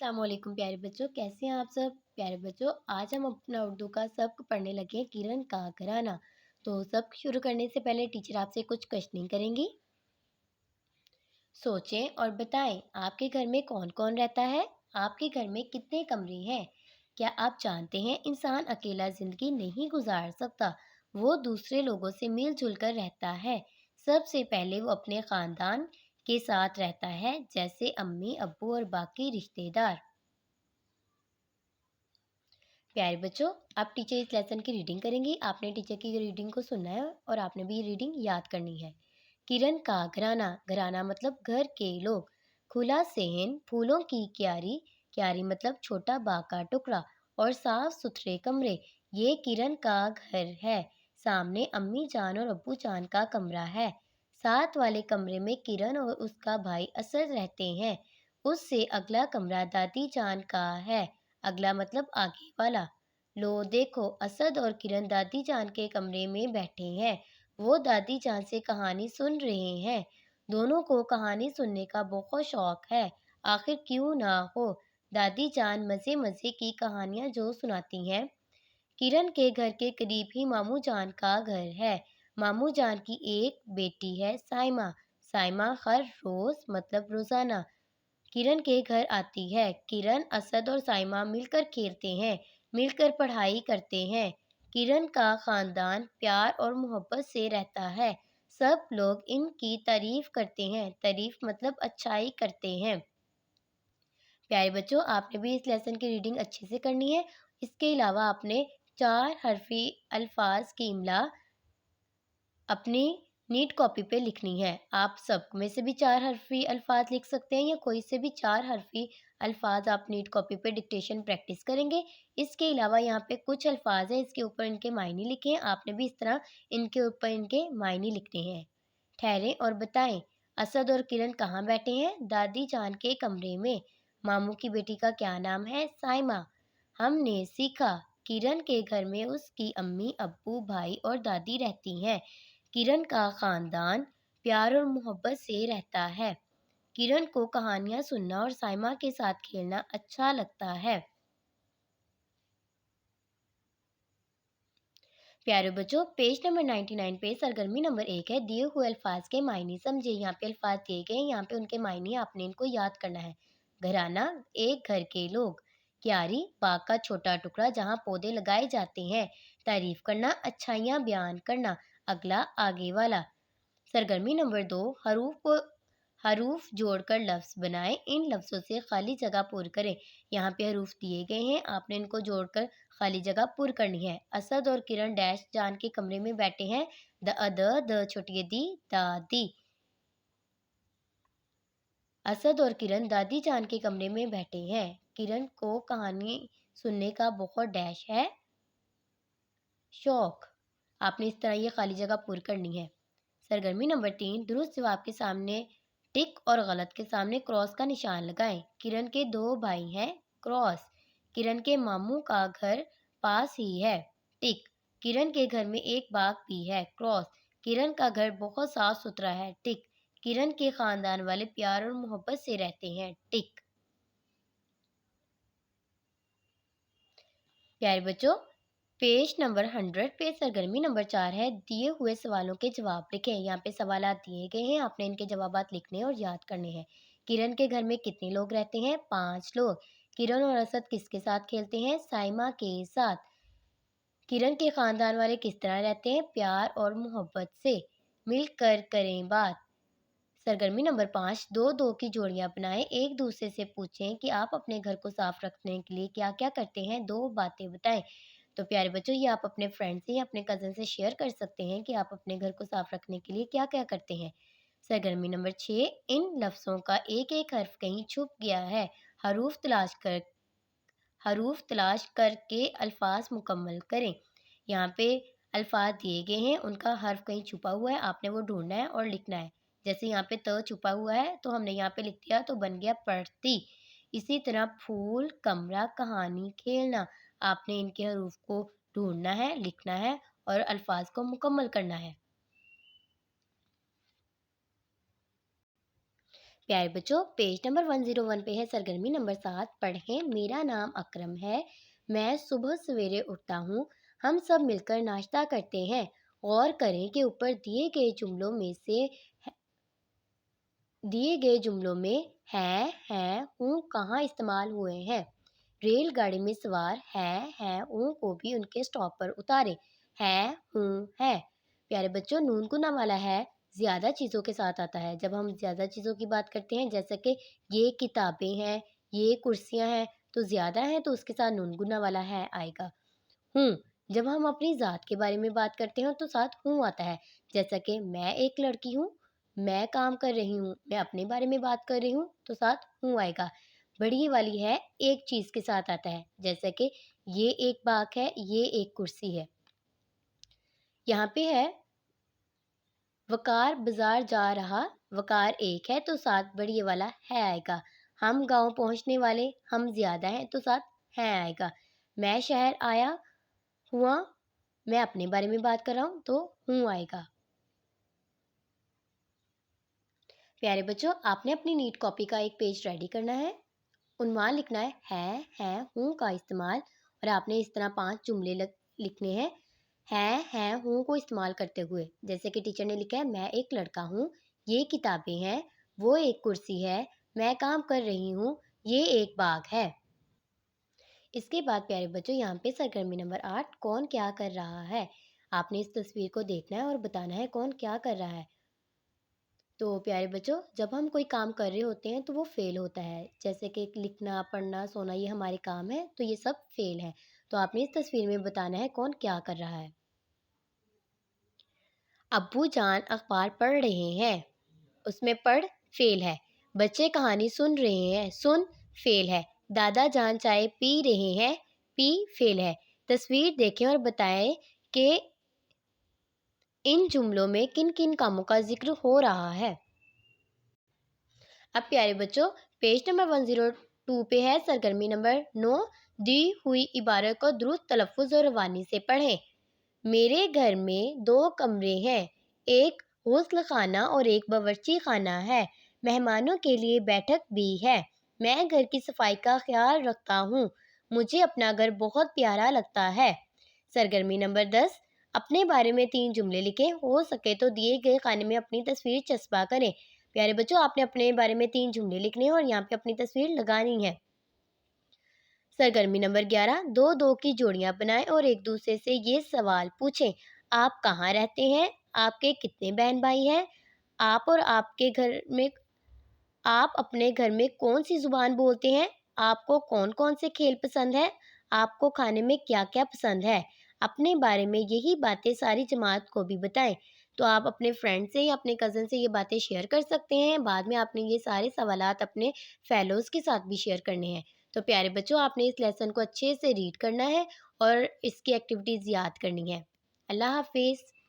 अस्सलाम वालेकुम प्यारे बच्चों, कैसे हैं आप सब। प्यारे बच्चों, आज हम अपना उर्दू का सबक पढ़ने लगे हैं, किरण का घराना। तो सबक शुरू करने से पहले टीचर आपसे कुछ क्वेश्चनिंग करेंगी। सोचें और बताएं, आपके घर में कौन कौन रहता है। आपके घर में कितने कमरे हैं। क्या आप जानते हैं इंसान अकेला जिंदगी नहीं गुजार सकता, वो दूसरे लोगों से मिलजुल कर रहता है। सबसे पहले वो अपने खानदान के साथ रहता है, जैसे अम्मी अब्बू और बाकी रिश्तेदार। प्यारे बच्चों, आप टीचर इस लेसन की रीडिंग करेंगी। आपने टीचर की रीडिंग को सुनना है और आपने भी ये रीडिंग याद करनी है। किरण का घराना, घराना मतलब घर के लोग। खुला सेहन, फूलों की क्यारी, क्यारी मतलब छोटा बाग का टुकड़ा, और साफ सुथरे कमरे, ये किरण का घर है। सामने अम्मी जान और अब्बू जान का कमरा है। साथ वाले कमरे में किरण और उसका भाई असद रहते हैं। उससे अगला कमरा दादी जान का है। अगला मतलब आगे वाला। लो देखो, असद और किरण दादी जान के कमरे में बैठे हैं। वो दादी जान से कहानी सुन रहे हैं। दोनों को कहानी सुनने का बहुत शौक है। आखिर क्यों ना हो। दादी जान मजे मजे की कहानियां जो सुनाती हैं। किरण के घर के करीब ही मामू जान का घर है। मामू जान की एक बेटी है, साइमा। साइमा हर रोज मतलब रोजाना किरण के घर आती है। किरण, असद और साइमा मिलकर खेलते हैं, मिलकर पढ़ाई करते हैं। किरण का खानदान प्यार और मोहब्बत से रहता है। सब लोग इनकी तारीफ करते हैं। तारीफ मतलब अच्छाई करते हैं। प्यारे बच्चों, आपने भी इस लेसन की रीडिंग अच्छे से करनी है। इसके अलावा आपने 4 हरफी अल्फाज की इमला अपनी नीट कॉपी पे लिखनी है। आप सब में से भी 4 हरफी अल्फाज लिख सकते हैं, या कोई से भी 4 हरफी अल्फाज आप नीट कॉपी पे डिक्टेशन प्रैक्टिस करेंगे। इसके अलावा यहाँ पे कुछ अल्फाज हैं, इसके ऊपर इनके मायने लिखे हैं। आपने भी इस तरह इनके ऊपर इनके मायने लिखने हैं। ठहरें और बताएं, असद और किरण कहाँ बैठे हैं। दादी जान के कमरे में। मामू की बेटी का क्या नाम है। साइमा। हमने सीखा, किरण के घर में उसकी अम्मी अब्बू भाई और दादी रहती हैं। किरण का खानदान प्यार और मोहब्बत से रहता है। किरण को कहानियां सुनना और साइमा के साथ खेलना अच्छा लगता है। प्यारे बच्चों, पेज नंबर 99 पे सरगर्मी नंबर 1 है। दिए हुए अल्फाज के मायने समझे। यहाँ पे अल्फाज दिए गए हैं, यहाँ पे उनके मायने आपने इनको याद करना है। घराना, एक घर के लोग। क्यारी, बाग का छोटा टुकड़ा जहाँ पौधे लगाए जाते हैं। तारीफ करना, अच्छाइयाँ बयान करना। अगला आगे वाला। सरगर्मी नंबर 2, हरूफ जोड़कर लफ्ज बनाएं। इन लफ्जों से खाली जगह पूरी करें। यहाँ पे हरूफ दिए गए हैं, आपने इनको जोड़कर खाली जगह पूरी करनी है। असद और किरण डैश जान के कमरे में बैठे हैं। द छोटी दी, दादी। असद और किरण दादी जान के कमरे में बैठे हैं। किरण को कहानी सुनने का बहुत डैश है शौक। आपने इस तरह ये खाली जगह पूरी करनी है। सरगर्मी नंबर 3, दुरुस्त जवाब के सामने टिक और गलत के सामने क्रॉस का निशान लगाएं। किरण के 2 भाई हैं, क्रॉस। किरण के मामू का घर पास ही है, टिक। किरण के घर में एक बाग भी है, क्रॉस। किरण का घर बहुत साफ सुथरा है, टिक। किरण के खानदान वाले प्यार और मोहब्बत से रहते हैं, टिक। प्यारे बच्चों, पेज नंबर 100 पे सरगर्मी नंबर 4 है। दिए हुए सवालों के जवाब लिखें। यहाँ पे सवाल दिए गए हैं, आपने इनके जवाब लिखने और याद करने हैं। किरण के घर में कितने लोग रहते हैं। 5 लोग। किरण और असद किसके साथ खेलते हैं। साइमा के साथ। किरण के खानदान वाले किस तरह रहते हैं। प्यार और मोहब्बत से। मिलकर करें बात। सरगर्मी नंबर 5, दो दो की जोड़ियां बनाएं। एक दूसरे से पूछें कि आप अपने घर को साफ रखने के लिए क्या क्या करते हैं। 2 बातें बताएं। तो प्यारे बच्चों, ये आप अपने फ्रेंड से या अपने कज़न से शेयर कर सकते हैं कि आप अपने घर को साफ रखने के लिए क्या क्या करते हैं। सरगर्मी नंबर 6, इन लफ्ज़ों का एक एक हर्फ कहीं छुप गया है। हरूफ तलाश कर हरूफ तलाश करके अल्फाज मुकम्मल करें। यहाँ पे अल्फाज दिए गए हैं, उनका हर्फ कहीं छुपा हुआ है, आपने वो ढूंढना है और लिखना है। जैसे यहाँ पे त छुपा हुआ है तो हमने यहाँ पे लिख दिया, तो बन गया पढ़ती। इसी तरह फूल, कमरा, कहानी, खेलना, आपने इनके हरूफ को ढूंढना है, लिखना है और अल्फाज को मुकम्मल करना है। प्यारे बच्चों, पेज नंबर 101 पे है सरगर्मी नंबर 7। पढ़ें, मेरा नाम अकरम है, मैं सुबह सवेरे उठता हूँ, हम सब मिलकर नाश्ता करते हैं। गौर करें कि ऊपर दिए गए जुमलों में है, हूँ कहाँ इस्तेमाल हुए हैं। रेलगाड़ी में सवार है, हूँ को भी उनके स्टॉप पर उतारे। है, हूँ, है। प्यारे बच्चों, नून गुना वाला है ज़्यादा चीज़ों के साथ आता है। जब हम ज़्यादा चीज़ों की बात करते हैं, जैसे कि ये किताबें हैं, ये कुर्सियाँ हैं, तो ज़्यादा है तो उसके साथ नून गुना वाला है आएगा। हूँ, जब हम अपनी ज़ात के बारे में बात करते हैं तो साथ हूँ आता है। जैसा कि मैं एक लड़की हूँ, मैं काम कर रही हूँ, मैं अपने बारे में बात कर रही हूँ तो साथ हूँ आएगा। बड़ी वाली है एक चीज़ के साथ आता है, जैसा कि ये एक बाग है, ये एक कुर्सी है। यहाँ पे है वकार बाजार जा रहा, वकार एक है तो साथ बड़ी वाला है आएगा। हम गांव पहुंचने वाले, हम ज़्यादा हैं तो साथ है आएगा। मैं शहर आया हुआ, मैं अपने बारे में बात कर रहा हूँ तो हूँ आएगा। प्यारे बच्चों, आपने अपनी नीट कॉपी का एक पेज रेडी करना है। उन्वान लिखना है, हूँ का इस्तेमाल, और आपने इस तरह 5 जुमले लिखने हैं है, हूँ को इस्तेमाल करते हुए। जैसे कि टीचर ने लिखा है, मैं एक लड़का हूँ, ये किताबें हैं, वो एक कुर्सी है, मैं काम कर रही हूँ, ये एक बाग है। इसके बाद प्यारे बच्चों, यहाँ पे सरगर्मी नंबर 8 कौन क्या कर रहा है। आपने इस तस्वीर को देखना है और बताना है कौन क्या कर रहा है। तो प्यारे बच्चों, जब हम कोई काम कर रहे होते हैं तो वो फेल होता है। जैसे कि लिखना, पढ़ना, सोना, ये हमारे काम है, तो ये सब फेल है। तो आपने इस तस्वीर में बताना है कौन क्या कर रहा है। अब्बू जान अखबार पढ़ रहे हैं, उसमें पढ़ फेल है। बच्चे कहानी सुन रहे हैं, सुन फेल है। दादा जान चाय पी रहे हैं, पी फेल है। तस्वीर देखें और बताएं कि इन जुमलों में किन किन कामों का जिक्र हो रहा है। अब प्यारे बच्चों, पेज नंबर 102 पे है सरगर्मी नंबर 9। दी हुई इबारत को दुरुस्त तलफ़ुज़ और रवानी से पढ़ें। मेरे घर में 2 कमरे हैं, एक गुस्ल खाना और एक बावर्ची खाना है। मेहमानों के लिए बैठक भी है। मैं घर की सफाई का ख्याल रखता हूँ। मुझे अपना घर बहुत प्यारा लगता है। सरगर्मी नंबर 10, अपने बारे में 3 जुमले लिखें। हो सके तो दिए गए खाने में अपनी तस्वीर चस्पा करें। प्यारे बच्चों, आपने अपने बारे में 3 जुमले लिखने हैं और यहाँ पे अपनी तस्वीर लगानी है। सरगर्मी नंबर 11, 2-2 की जोड़ियां बनाएं और एक दूसरे से ये सवाल पूछें। आप कहाँ रहते हैं? आपके कितने बहन भाई हैं? आप और आपके घर में आप अपने घर में कौन सी ज़ुबान बोलते हैं? आपको कौन-कौन से खेल पसंद है? आपको खाने में क्या-क्या पसंद है? अपने बारे में यही बातें सारी जमात को भी बताएं। तो आप अपने फ्रेंड से या अपने कज़न से ये बातें शेयर कर सकते हैं। बाद में आपने ये सारे सवालात अपने फेलोज़ के साथ भी शेयर करने हैं। तो प्यारे बच्चों, आपने इस लेसन को अच्छे से रीड करना है और इसकी एक्टिविटीज़ याद करनी है। अल्लाह हाफ़िज़।